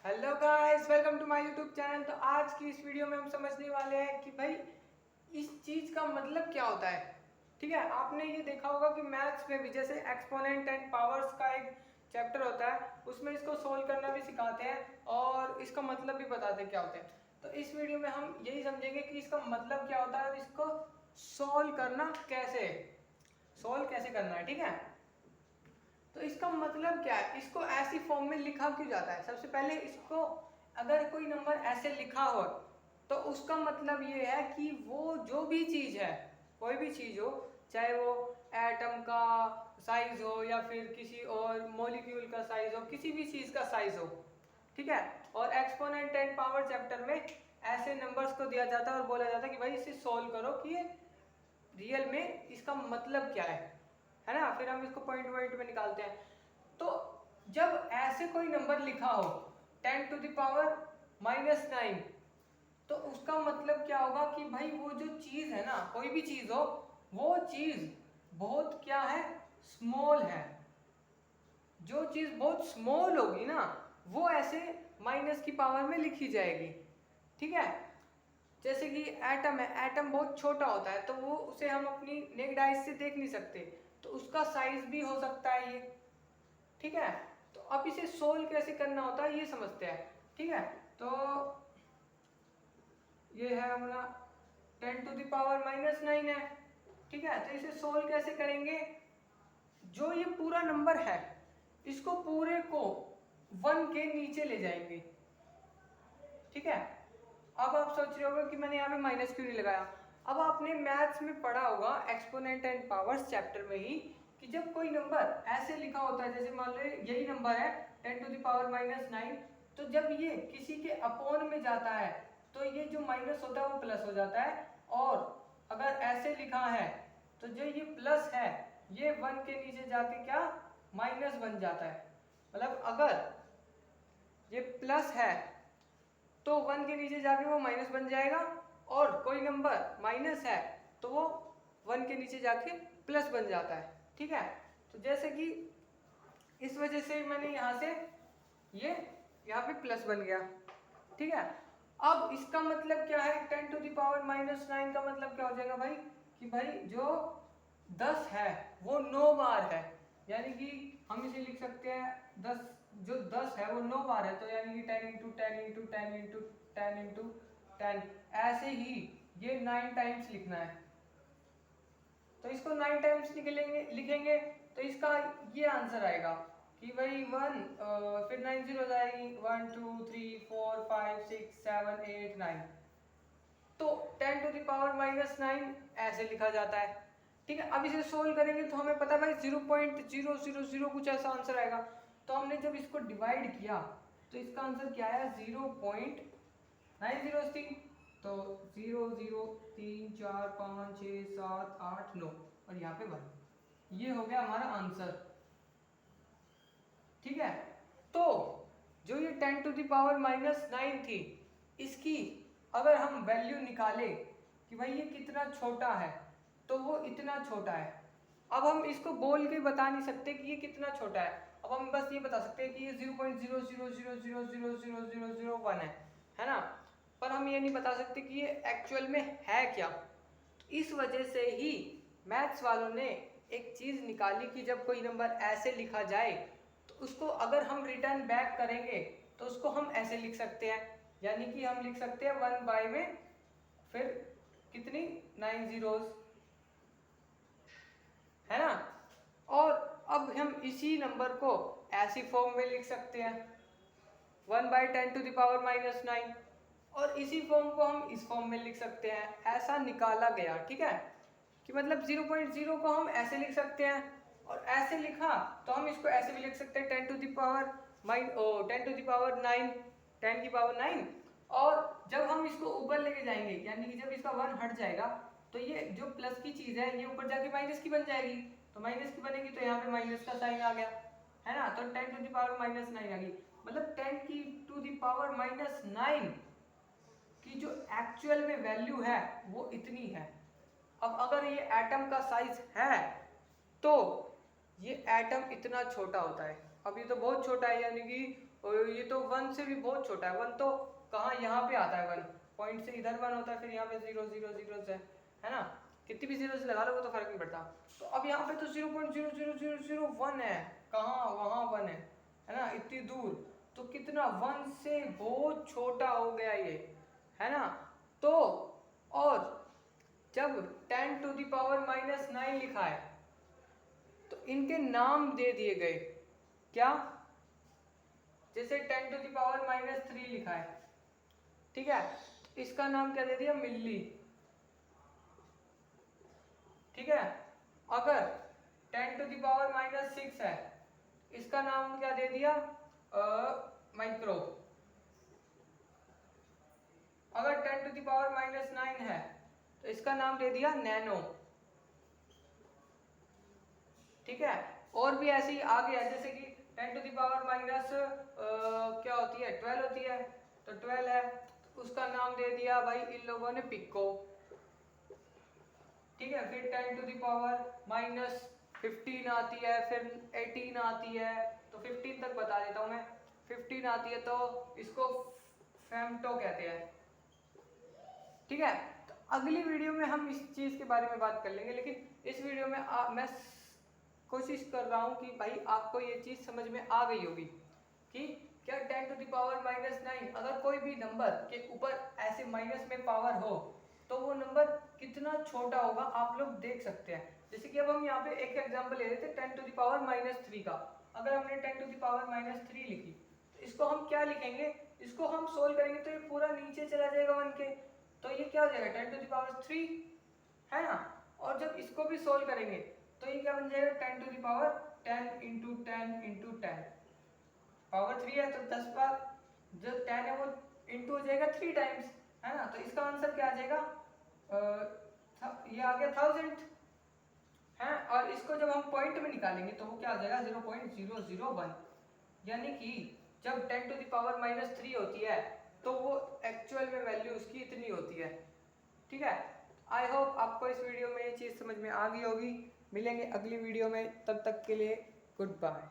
Hello guys, welcome to my YouTube channel. तो आज की इस वीडियो में हम समझने वाले हैं कि भाई इस चीज़ का मतलब क्या होता है। ठीक है, आपने ये देखा होगा कि मैथ्स में भी जैसे एक्सपोनेंट एंड पावर्स का एक चैप्टर होता है, उसमें इसको सोल्व करना भी सिखाते हैं और इसका मतलब भी बताते हैं क्या होते हैं। तो इस वीडियो में हम यही समझेंगे कि इसका मतलब क्या होता है और इसको सोल्व कैसे करना है। ठीक है, तो इसका मतलब क्या है, इसको ऐसी फॉर्म में लिखा क्यों जाता है। सबसे पहले इसको अगर कोई नंबर ऐसे लिखा हो तो उसका मतलब ये है कि वो जो भी चीज़ है, कोई भी चीज़ हो, चाहे वो एटम का साइज हो या फिर किसी और मॉलिक्यूल का साइज हो, किसी भी चीज़ का साइज हो। ठीक है, और एक्सपोनेंट एंड पावर चैप्टर में ऐसे नंबर्स को दिया जाता है और बोला जाता है कि भाई इसे सोल्व करो कि ये रियल में इसका मतलब क्या है ना। फिर हम इसको पॉइंट पॉइंट में निकालते हैं। तो जब ऐसे कोई नंबर लिखा हो 10⁻⁻⁹, तो उसका मतलब क्या होगा कि भाई वो जो चीज है ना, कोई भी चीज हो, वो चीज बहुत क्या है, स्मॉल है। जो चीज बहुत स्मॉल होगी ना, वो ऐसे माइनस की पावर में लिखी जाएगी। ठीक है, जैसे कि एटम है, एटम बहुत छोटा होता है तो वो उसे हम अपनी नेक्ड आइज से देख नहीं सकते, तो उसका साइज भी हो सकता है ये। ठीक है, तो अब इसे सोल्व कैसे करना होता है ये समझते हैं। ठीक है, तो ये है हमारा 10⁻⁻⁹ है। ठीक है, तो इसे सोल्व कैसे करेंगे। जो ये पूरा नंबर है, इसको पूरे को 1 के नीचे ले जाएंगे। ठीक है, अब आप सोच रहे होगे कि मैंने यहाँ पे माइनस क्यों नहीं लगाया। अब आपने मैथ्स में पढ़ा होगा एक्सपोनेंट एंड पावर्स चैप्टर में ही कि जब कोई नंबर ऐसे लिखा होता है, जैसे मान लो यही नंबर है 10⁻⁹, तो जब ये किसी के अपोन में जाता है तो ये जो माइनस होता है वो प्लस हो जाता है, और अगर ऐसे लिखा है तो जो ये प्लस है ये 1 के नीचे जाके क्या, माइनस बन जाता है। मतलब अगर ये प्लस है तो 1 के नीचे जाके वो माइनस बन जाएगा, और कोई नंबर माइनस है तो वो 1 के नीचे जाके प्लस बन जाता है। ठीक है, तो जैसे कि इस वजह से मैंने यहाँ से ये यहाँ पे प्लस बन गया। ठीक है, अब इसका मतलब क्या है, 10⁻⁻⁹ का मतलब क्या हो जाएगा भाई, कि भाई जो 10 है वो 9 बार है। यानी कि हम इसे लिख सकते हैं 10, जो 10 है वो 9 बार है, तो यानी कि 10 × 10 × 10 × 10 × 10 ऐसे ही ये 9 टाइम्स लिखना है। तो इसको 9 टाइम्स लिखेंगे तो इसका ये आंसर आएगा कि भाई 1, फिर 9 जीरो जाएगी, 1 2 3 4 5 6 7 8 9। तो 10⁻⁻⁹ ऐसे लिखा जाता है। ठीक है, अब इसे सोल्व करेंगे तो हमें पता है भाई 0.000 कुछ ऐसा आंसर आएगा। तो हमने जब इसको डिवाइड किया तो इसका आंसर क्या आया, 0.903। तो 0 0 3 4 5 6 7 8 9 और यहाँ पे 1, ये हो गया हमारा आंसर। ठीक है, तो जो ये 10⁻⁻⁹ थी, इसकी अगर हम वैल्यू निकालें कि भाई ये कितना छोटा है, तो वो इतना छोटा है। अब हम इसको बोल के बता नहीं सकते कि ये कितना छोटा है। अब हम बस ये बता सकते हैं कि ये 0.000000001 है ना, पर हम ये नहीं बता सकते कि ये एक्चुअल में है क्या। तो इस वजह से ही मैथ्स वालों ने एक चीज़ निकाली कि जब कोई नंबर ऐसे लिखा जाए तो उसको अगर हम रिटर्न बैक करेंगे तो उसको हम ऐसे लिख सकते हैं। यानी कि हम लिख सकते हैं 1 बाय में फिर कितनी 9 जीरोस, है ना। और अब हम इसी नंबर को ऐसी फॉर्म में लिख सकते हैं 1/10⁻⁹, और इसी फॉर्म को हम इस फॉर्म में लिख सकते हैं। ऐसा निकाला गया। ठीक है, कि मतलब 0.0 को हम ऐसे लिख सकते हैं, और ऐसे लिखा तो हम इसको ऐसे भी लिख सकते हैं 10⁻9, 10⁹ और जब हम इसको ऊपर लेके जाएंगे, यानी कि जब इसका 1 हट जाएगा तो ये जो प्लस की चीज है ये ऊपर जाके माइनस की बन जाएगी। तो माइनस की बनेगी तो यहाँ पे माइनस का साइन आ गया, है ना। तो 10⁻⁻⁹ आ गई, मतलब 10⁻⁻⁹ की जो एक्चुअल में वैल्यू है वो इतनी है। अब अगर ये एटम का साइज है तो ये एटम इतना छोटा होता है। अब ये तो बहुत छोटा है, यानी कि ये तो 1 से भी बहुत छोटा है। 1 तो कहाँ, यहाँ पे आता है 1, पॉइंट से इधर 1 होता है, फिर यहाँ पे 0 0 0 है ना, कितनी भी 0 से लगा लो वो तो फर्क नहीं पड़ता। तो अब यहाँ पे तो 0.00001 है, कहाँ, वहाँ 1 है ना, इतनी दूर, तो कितना 1 से बहुत छोटा हो गया ये, है ना। तो और जब 10 टू द पावर -9 लिखा है तो इनके नाम दे दिए गए, क्या, जैसे 10 टू द पावर -3 लिखा है, ठीक है, तो इसका नाम क्या दे दिया, मिली, ठीक है। अगर 10 टू द पावर -6 है, इसका नाम क्या दे दिया, माइक्रो। अगर 10 टू द पावर -9 है तो इसका नाम दे दिया नैनो, ठीक है। और भी ऐसे ही आगे है, जैसे कि 10 टू द पावर क्या होती है, 12 होती है, तो 12 है, तो उसका नाम दे दिया भाई इन लोगों ने पिको, ठीक है। फिर 10 टू द पावर -15 आती है, फिर 18 आती है, तो 15 तक बता देता हूँ मैं, 15 आती है तो इसको फेम्टो कहते हैं, ठीक है। तो अगली वीडियो में हम इस चीज़ के बारे में बात कर लेंगे, लेकिन इस वीडियो में मैं कोशिश कर रहा हूँ कि भाई आपको ये चीज़ समझ में आ गई होगी कि क्या 10 टू द पावर -9, अगर कोई भी नंबर के ऊपर ऐसे माइनस में पावर हो तो वो नंबर कितना छोटा होगा आप लोग देख सकते हैं। जैसे कि अब हम यहाँ पे एक एग्जांपल ले रहे थे 10 टू द पावर -3 का, अगर हमने 10 टू द पावर -3 लिखी तो इसको हम क्या लिखेंगे, इसको हम सोल्व करेंगे तो ये पूरा नीचे चला जाएगा 1 के, तो ये क्या हो जाएगा 10 टू द पावर 3, है ना। और जब इसको भी सोल्व करेंगे तो ये क्या बन जाएगा 10 to the power 10 into 10 into 10, power 3 है तो 10 बार, जो 10 है वो इंटू हो जाएगा 3 टाइम्स, है ना। तो इसका आंसर क्या आ जाएगा, ये आ गया 1000 है। और इसको जब हम पॉइंट में निकालेंगे तो वो क्या आ जाएगा 0.001, यानी कि जब 10 टू द पावर -3 होती है तो वो एक्चुअल में वैल्यू उसकी इतनी होती है, ठीक है। आई होप आपको इस वीडियो में ये चीज़ समझ में आ गई होगी। मिलेंगे अगली वीडियो में, तब तक के लिए गुड बाय।